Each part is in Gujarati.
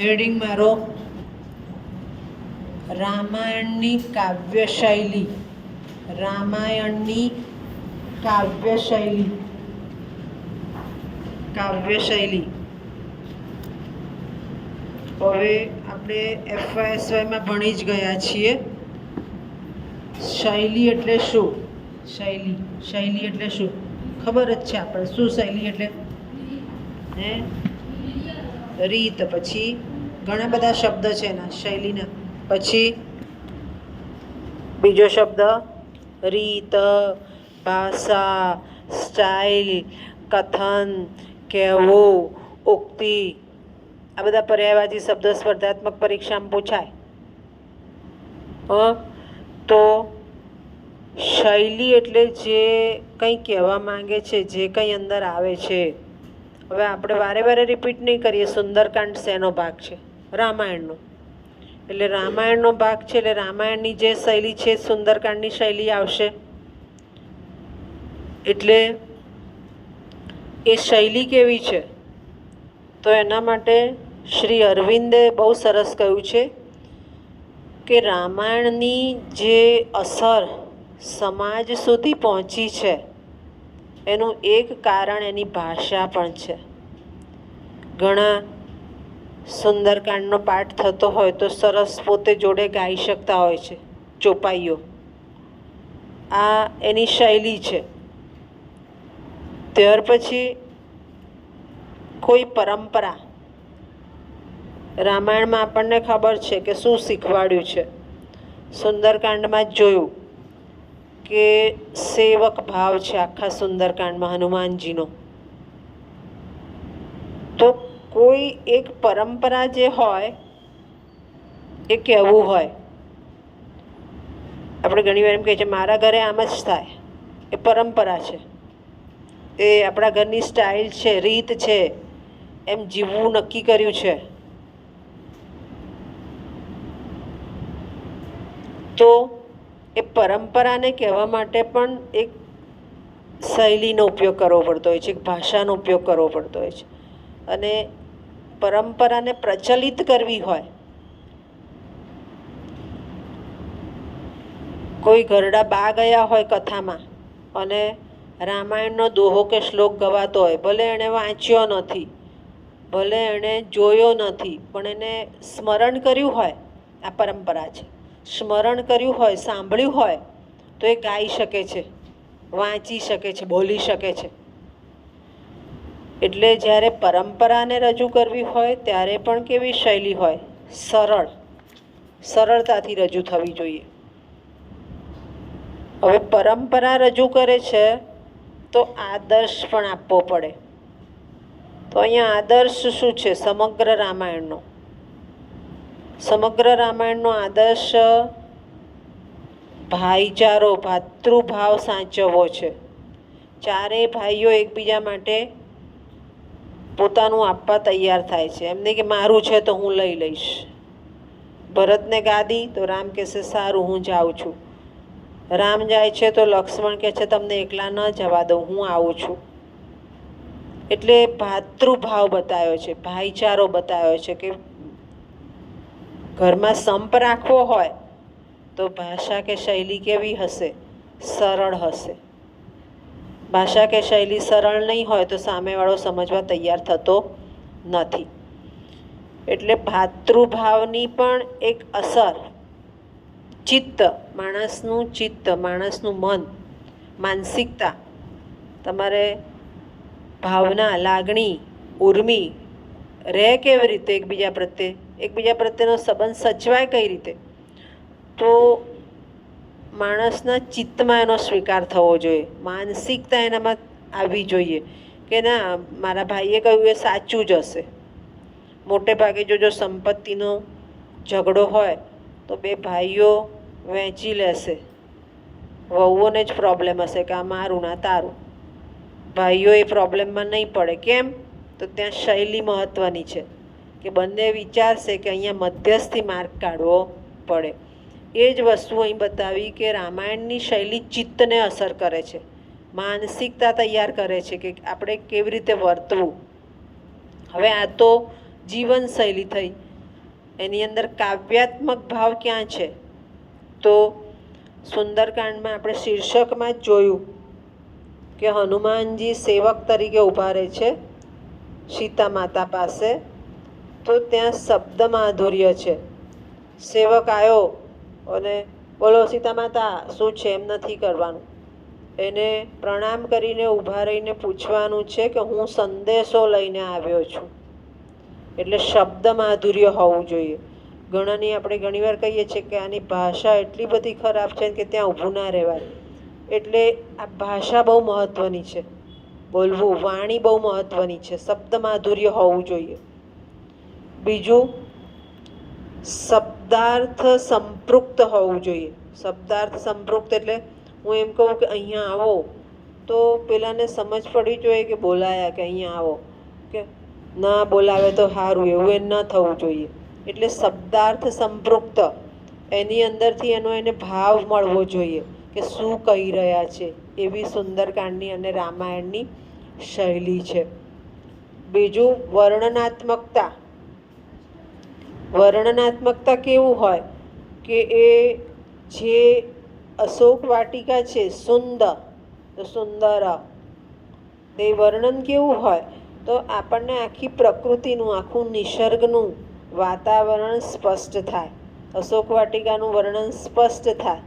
हेडिंग मारो रामायणनी काव्यशैली। रामायणनी काव्यशैली। काव्यशैली હવે આપણે FYSYમાં ભણી જ ગયા છીએ। શૈલી એટલે શું? શૈલી એટલે શું ખબર જ છે આપણે। શું શૈલી એટલે? હે, રીત। પછી ઘણા બધા શબ્દ છે એના શૈલીના। પછી બીજો શબ્દ રીત, ભાષા, સ્ટાઇલ, કથન, કહેવું, ઉક્તિ। આ બધા પર્યાયવાચી શબ્દ સ્પર્ધાત્મક પરીક્ષામાં પૂછાય। તો શૈલી એટલે જે કંઈ કહેવા માંગે છે, જે કંઈ અંદર આવે છે। હવે આપણે વારે વારે રિપીટ નહીં કરીએ। સુંદરકાંડ શેનો ભાગ છે? રામાયણનો। એટલે રામાયણનો ભાગ છે એટલે રામાયણની જે શૈલી છે સુંદરકાંડની શૈલી આવશે। એટલે એ શૈલી કેવી છે? તો એના માટે શ્રી અરવિંદે બહુ સરસ કહ્યું છે કે રામાયણની જે અસર સમાજ સુધી પહોંચી છે એનું એક કારણ એની ભાષા પણ છે। ઘણા સુંદરકાંડનો પાઠ થતો હોય તો સરસ પોતે જોડે ગાઈ શકતા હોય છે ચોપાઈઓ। આ એની શૈલી છે। ત્યાર પછી કોઈ પરંપરા। રામાયણમાં આપણને ખબર છે કે શું શીખવાડ્યું છે। સુંદરકાંડમાં જ જોયું કે સેવક ભાવ છે આખા સુંદરકાંડમાં હનુમાનજીનો। તો કોઈ એક પરંપરા જે હોય એ કહેવું હોય। આપણે ઘણીવાર એમ કહીએ છીએ મારા ઘરે આમ જ થાય, એ પરંપરા છે, એ આપણા ઘરની સ્ટાઇલ છે, રીત છે, એમ જીવવું નક્કી કર્યું છે। તો એ પરંપરાને કહેવા માટે પણ એક શૈલીનો ઉપયોગ કરવો પડતો હોય છે, એક ભાષાનો ઉપયોગ કરવો પડતો હોય છે। અને પરંપરાને પ્રચલિત કરવી હોય, કોઈ ઘરડા બા ગયા હોય કથામાં અને રામાયણનો દોહો કે શ્લોક ગવાતો હોય, ભલે એણે વાંચ્યો નથી, ભલે એણે જોયો નથી, પણ એને સ્મરણ કર્યું હોય, આ પરંપરા છે, સ્મરણ કર્યું હોય, સાંભળ્યું હોય તો એ ગાઈ શકે છે, વાંચી શકે છે, બોલી શકે છે। એટલે જ્યારે પરંપરાને રજૂ કરવી હોય ત્યારે પણ કેવી શૈલી હોય? સરળ, સરળતાથી રજૂ થવી જોઈએ। હવે પરંપરા રજૂ કરે છે તો આદર્શ પણ આપવો પડે। તો અહીંયા આદર્શ શું છે? સમગ્ર રામાયણનો આદર્શ ભાઈચારો, ભાતૃભાવ સાચવવો છે। ચારેય ભાઈઓ એકબીજા માટે પોતાનું આપવા તૈયાર થાય છે। એમ નહીં કે મારું છે તો હું લઈ લઈશ। ભરતને ગાદી તો રામ કહેશે સારું હું જાઉં છું। રામ જાય છે તો લક્ષ્મણ કહે છે તમને એકલા ન જવા દઉં, હું આવું છું। એટલે ભાતૃભાવ બતાવ્યો છે, ભાઈચારો બતાવ્યો છે કે ઘરમાં સંપ રાખવો હોય તો ભાષા કે શૈલી કેવી હશે? સરળ હશે। ભાષા કે શૈલી સરળ નહીં હોય તો સામેવાળો સમજવા તૈયાર થતો નથી। એટલે ભાતૃભાવની પણ એક અસર, ચિત્ત, માણસનું ચિત્ત, માણસનું મન, માનસિકતા, તમારે ભાવના, લાગણી, ઉર્મી રહે કેવી રીતે એકબીજા પ્રત્યેનો સંબંધ સચવાય કઈ રીતે? તો માણસના ચિત્તમાં એનો સ્વીકાર થવો જોઈએ, માનસિકતા એનામાં આવવી જોઈએ કે ના મારા ભાઈએ કહ્યું એ સાચું જ હશે। મોટે ભાગે જો સંપત્તિનો ઝઘડો હોય તો બે ભાઈઓ વહેંચી લેશે, વહુઓને જ પ્રોબ્લેમ હશે કે આ મારું ના તારું, ભાઈઓ એ પ્રોબ્લેમમાં નહીં પડે। કેમ? તો ત્યાં શૈલી મહત્ત્વની છે કે બંને વિચારશે કે અહીંયા મધ્યસ્થી માર્ગ કાઢવો પડે। એ જ વસ્તુ અહીં બતાવી કે રામાયણની શૈલી ચિત્તને અસર કરે છે, માનસિકતા તૈયાર કરે છે કે આપણે કેવી રીતે વર્તવું। હવે આ તો જીવનશૈલી થઈ, એની અંદર કાવ્યાત્મક ભાવ ક્યાં છે? તો સુંદરકાંડમાં આપણે શીર્ષકમાં જ જોયું કે હનુમાનજી સેવક તરીકે ઊભા રહે છે સીતા માતા પાસે, તો ત્યાં શબ્દ માધુર્ય છે. સેવક આવ્યો અને બોલો સીતા માતા શું છે, એમ નથી કરવાનું. એને પ્રણામ કરીને ઊભા રહીને પૂછવાનું છે કે હું સંદેશો લઈને આવ્યો છું. એટલે શબ્દ માધુર્ય હોવું જોઈએ. ઘણાની આપણે ઘણીવાર કહીએ છીએ કે આની ભાષા એટલી બધી ખરાબ છે કે ત્યાં ઊભું ના રહેવાય. એટલે આ ભાષા બહુ મહત્ત્વની છે, બોલવું, વાણી બહુ મહત્ત્વની છે. શબ્દ માધુર્ય હોવું જોઈએ. બીજું, શબ્દાર્થ સંપૃક્ત હોવું જોઈએ. શબ્દાર્થ સંપૃક્ત એટલે હું એમ કહું કે અહીંયા આવો તો પેલાને સમજ પડવી જોઈએ કે બોલાયા કે અહીંયા આવો, કે ના બોલાવે તો સારું, એવું એ ન થવું જોઈએ. એટલે શબ્દાર્થ સંપૃક્ત, એની અંદરથી એને ભાવ મળવો જોઈએ કે શું કહી રહ્યા છે. એવી સુંદરકાંડની અને રામાયણની શૈલી છે. બીજું, વર્ણનાત્મકતા. વર્ણનાત્મકતા કેવું હોય કે એ જે અશોક વાટિકા છે સુંદર, તો સુંદર તે વર્ણન કેવું હોય તો આપણને આખી પ્રકૃતિનું, આખું નિસર્ગનું વાતાવરણ સ્પષ્ટ થાય. અશોક વાટિકાનું વર્ણન સ્પષ્ટ થાય.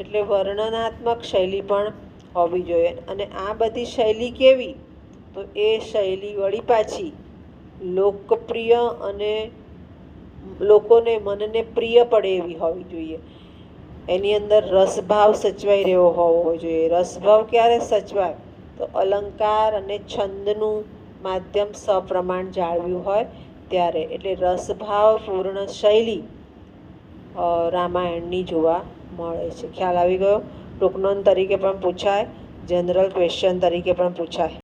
એટલે વર્ણનાત્મક શૈલી પણ હોવી જોઈએ. અને આ બધી શૈલી કેવી? તો એ શૈલી વળી પાછી લોકપ્રિય અને લોકોને મનને પ્રિય પડે એવી હોવી જોઈએ. એની અંદર રસભાવ સચવાઈ રહ્યો હોવો જોઈએ. રસભાવ ક્યારે સચવાય? તો અલંકાર અને છંદનું માધ્યમ સપ્રમાણ જાળવ્યું હોય ત્યારે. એટલે રસભાવ પૂર્ણ શૈલી રામાયણની જોવા મળે છે. ખ્યાલ આવી ગયો? ટૂંકનોંધ તરીકે પણ પૂછાય, જનરલ ક્વેશ્ચન તરીકે પણ પૂછાય.